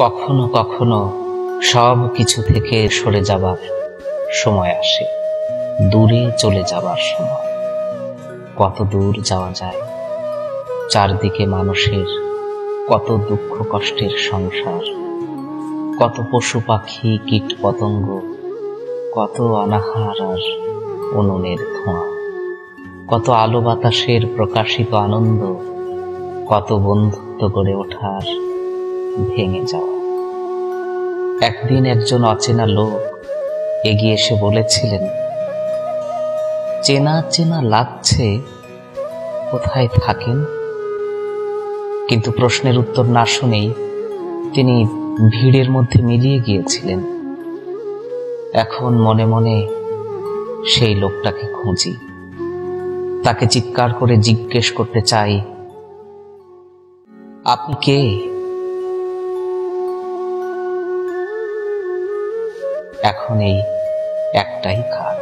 কখনো কখনো সব কিছু থেকে সরে যাবার সময় আসে, দূরে চলে যাবার সময়। কত দূর যাওয়া যায়, চারদিকে মানুষের কত দুঃখ কষ্টের সংসার, কত পশু পাখি কীট পতঙ্গ, কত অনাহার আর উনুনের ধোঁয়া, কত আলো বাতাসের প্রকাশিত আনন্দ, কত বন্ধুত্ব গড়ে ওঠার ভেঙে যাওয়া। একদিন একজন অচেনা লোক এগিয়ে এসে বলেছিলেন, চেনা চেনা লাগছে, কোথায় থাকেন? কিন্তু প্রশ্নের উত্তর না শুনেই তিনি ভিড়ের মধ্যে মিলিয়ে গিয়েছিলেন। এখন মনে মনে সেই লোকটাকে খুঁজি, তাকে চিৎকার করে জিজ্ঞেস করতে চাই, আপনি কে? এখন এই একটাই কাজ।